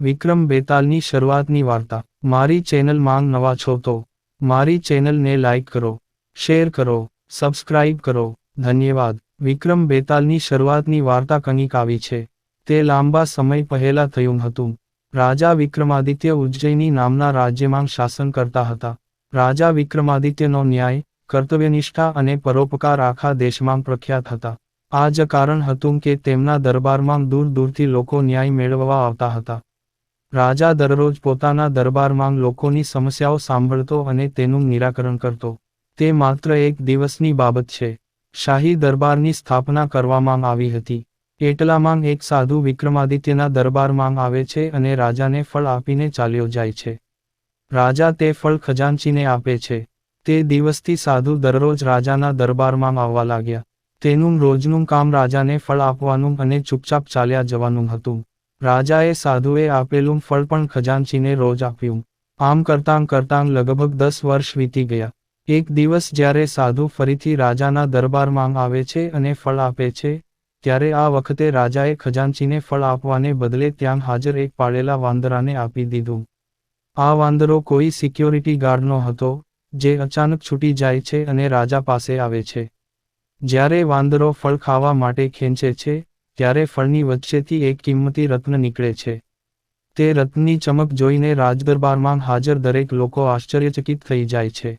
વિક્રમ બેતાલની શરૂઆતની વાર્તા. મારી ચેનલ માં નવા છો તો મારી ચેનલને લાઇક કરો, શેર કરો, સબસ્ક્રાઇબ કરો. ધન્યવાદ. વિક્રમ બેતાલની શરૂઆતની વાર્તા કંઈક આવી છે. તે લાંબા સમય પહેલા થયું હતું. રાજા વિક્રમાદિત્ય ઉજ્જૈની નામના રાજ્યમાં શાસન કરતા હતા. રાજા વિક્રમાદિત્યનો ન્યાય, કર્તવ્યનિષ્ઠા અને પરોપકાર આખા દેશમાં પ્રખ્યાત હતા. આ જ કારણ હતું કે તેમના દરબારમાં દૂર દૂરથી લોકો ન્યાય મેળવવા આવતા હતા. રાજા દરરોજ પોતાના દરબારમાં લોકોની સમસ્યાઓ સાંભળતો અને તેનું નિરાકરણ કરતો. તે માત્ર એક દિવસની બાબત છે. શાહી દરબારની સ્થાપના કરવામાં આવી હતી. એટલામાં એક સાધુ વિક્રમાદિત્યના દરબારમાં આવે છે અને રાજાને ફળ આપીને ચાલ્યો જાય છે. રાજા તે ફળ ખજાનચીને આપે છે. તે દિવસથી સાધુ દરરોજ રાજાના દરબારમાં આવવા લાગ્યા. તેનું રોજનું કામ રાજાને ફળ આપવાનું અને ચૂપચાપ ચાલ્યા જવાનું હતું. રાજાએ સાધુએ આપેલું ફળ પણ ખજાનચીને રોજ આપ્યું. આમ કરતાં કરતાં લગભગ 10 વર્ષ વીતી ગયા. એક દિવસ જ્યારે સાધુ ફરીથી રાજાના દરબારમાં આવે છે અને ફળ આપે છે, ત્યારે આ વખતે રાજાએ ખજાનચીને ફળ આપવાને બદલે ત્યાં હાજર એક પાળેલા વાંદરાને આપી દીધું. આ વાંદરો કોઈ સિક્યોરિટી ગાર્ડનો હતો, જે અચાનક છૂટી જાય છે અને રાજા પાસે આવે છે. જ્યારે વાંદરો ફળ ખાવા માટે ખેંચે છે, ત્યારે ફળની વચ્ચેથી એક કિંમતી રત્ન નીકળે છે. તે રત્નની ચમક જોઈને રાજદરબારમાં હાજર દરેક લોકો આશ્ચર્યચકિત થઈ જાય છે.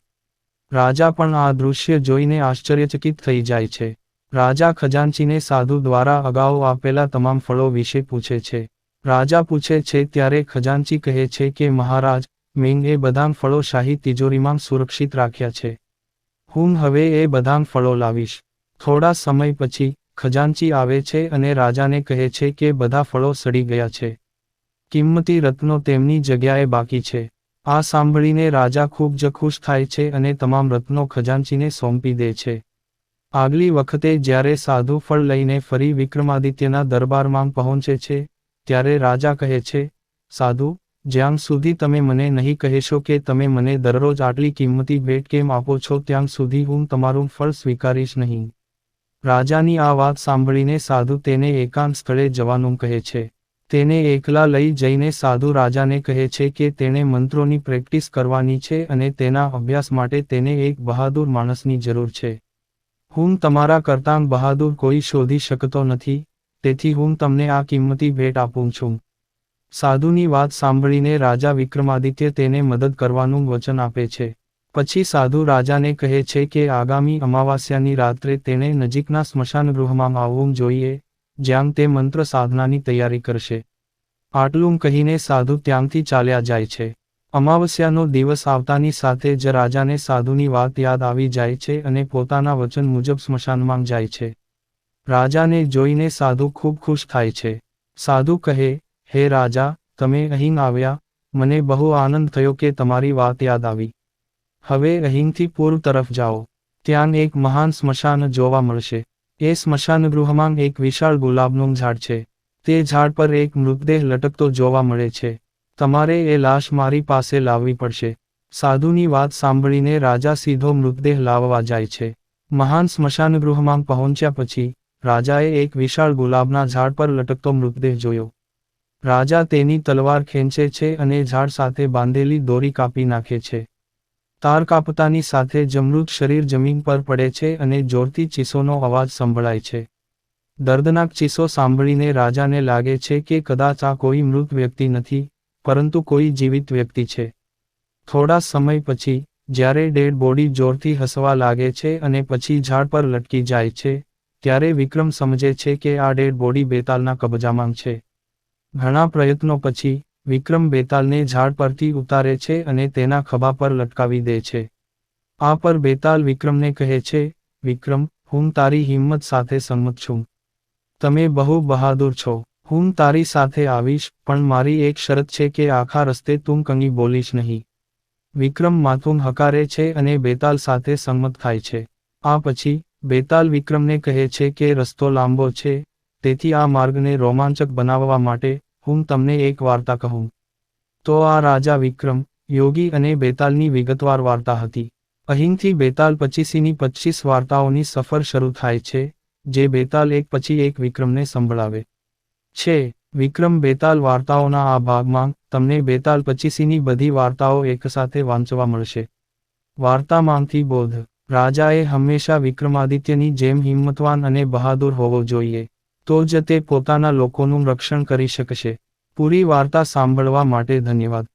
રાજા પણ આ દૃશ્ય જોઈને આશ્ચર્યચકિત થઈ જાય છે. રાજા ખજાનચીને સાધુ દ્વારા અગાઉ આપેલા તમામ ફળો વિશે પૂછે છે. રાજા પૂછે છે ત્યારે ખજાનચી કહે છે કે મહારાજ, મેં એ બધાં ફળો શાહી તિજોરીમાં સુરક્ષિત રાખ્યા છે. હું હવે એ બધાં ફળો લાવીશ. થોડા સમય પછી ખજાનચી આવે છે અને રાજાને કહે છે કે બધા ફળો સડી ગયા છે. કિંમતી રત્નો તેમની જગ્યાએ બાકી છે. આ સાંભળીને રાજા ખૂબ જ ખુશ થાય છે અને તમામ રત્નો ખજાનચીને સોંપી દે છે. આગલી વખતે જ્યારે સાધુ ફળ લઈને ફરી વિક્રમાદિત્યના દરબારમાં પહોંચે છે, ત્યારે રાજા કહે છે, સાધુ, જ્યાં સુધી તમે મને નહીં કહેશો કે તમે મને દરરોજ આટલી કિંમતી ભેટ કેમ આપો છો ત્યાં સુધી હું તમારું ફળ સ્વીકારીશ નહીં. રાજાની આ વાત સાંભળીને સાધુ તેને એકાંત સ્થળે જવાનું કહે છે. તેને એકલા લઈ જઈને સાધુ રાજાને કહે છે કે તેણે મંત્રોની પ્રેક્ટિસ કરવાની છે અને તેના અભ્યાસ માટે તેને એક બહાદુર માણસની જરૂર છે. હું તમારા કરતાં બહાદુર કોઈ શોધી શકતો નથી, તેથી હું તમને આ કિંમતી ભેટ આપું છું. સાધુની વાત સાંભળીને રાજા વિક્રમાદિત્ય તેને મદદ કરવાનું વચન આપે છે. પછી સાધુ રાજાને કહે છે કે આગામી અમાવાસ્યાની રાત્રે તેણે નજીકના સ્મશાનગૃહમાં આવવું જોઈએ, જ્યાં તે મંત્ર સાધનાની તૈયારી કરશે. આટલું કહીને સાધુ ત્યાંથી ચાલ્યા જાય છે. અમાવસ્યાનો દિવસ આવતાની સાથે જ રાજાને સાધુની વાત યાદ આવી જાય છે અને પોતાના વચન મુજબ સ્મશાનમાં જાય છે. રાજાને જોઈને સાધુ ખૂબ ખુશ થાય છે. સાધુ કહે, હે રાજા, તમે અહીં આવ્યા, મને બહુ આનંદ થયો કે તમારી વાત યાદ આવી. હવે અહીંથી પૂર્વ તરફ જાઓ. ત્યાં એક મહાન સ્મશાન જોવા મળશે. એ સ્મશાનગૃહમાં એક વિશાળ ગુલાબનું ઝાડ છે. તે ઝાડ પર એક મૃતદેહ લટકતો જોવા મળે છે. તમારે એ લાશ મારી પાસે લાવવી પડશે. સાધુની વાત સાંભળીને રાજા સીધો મૃતદેહ લાવવા જાય છે. મહાન સ્મશાનગૃહમાં પહોંચ્યા પછી રાજાએ એક વિશાળ ગુલાબના ઝાડ પર લટકતો મૃતદેહ જોયો. રાજા તેની તલવાર ખેંચે છે અને ઝાડ સાથે બાંધેલી દોરી કાપી નાખે છે. તાર કાપતાની સાથે જ મૃત શરીર જમીન પર પડે છે અને જોરથી ચીસોનો અવાજ સંભળાય છે. દર્દનાક ચીસો સાંભળીને રાજાને લાગે છે કે કદાચ આ કોઈ મૃત વ્યક્તિ નથી, પરંતુ કોઈ જીવિત વ્યક્તિ છે. થોડા સમય પછી, જ્યારે ડેડ બોડી જોરથી હસવા લાગે છે અને પછી ઝાડ પર લટકી જાય છે, ત્યારે વિક્રમ સમજે છે કે આ ડેડ બોડી બેતાલના કબજામાં છે. ઘણા પ્રયત્નો પછી, વિક્રમ બેતાલને ઝાડ પરથી ઉતારે છે અને તેના ખભા પર લટકાવી દે છે. આ પર બેતાલ વિક્રમને કહે છે, વિક્રમ, હું તારી હિંમત સાથે સંમત છું. તમે બહુ બહાદુર છો. હું તારી સાથે આવીશ, પણ મારી એક શરત છે કે આખા રસ્તે તું કંઈ બોલીશ નહીં. વિક્રમ માથું હકારે છે અને બેતાલ સાથે સંમત થાય છે. આ પછી, બેતાલ વિક્રમને કહે છે કે રસ્તો લાંબો છે, તેથી આ માર્ગને રોમાંચક બનાવવા માટે હું તમને એક વાર્તા કહું. તો આ રાજા વિક્રમ, યોગી અને બેતાલની વિગતવાર વાર્તા હતી. અહીંથી બેતાલ પછીની 25 વાર્તાઓની સફર શરૂ થાય છે, જે બેતાલ એક પછી એક વિક્રમને સંભળાવે છે. વિક્રમ બેતાલ વાર્તાઓના આ ભાગમાં તમને બેતાલ પચીસીની બધી વાર્તાઓ એકસાથે વાંચવા મળશે. વાર્તામાંથી બોધ: રાજાએ હંમેશા વિક્રમાદિત્યની જેમ હિંમતવાન અને બહાદુર હોવો જોઈએ, તો જ તે પોતાના લોકોનું રક્ષણ કરી શકશે. પૂરી વાર્તા સાંભળવા માટે ધન્યવાદ.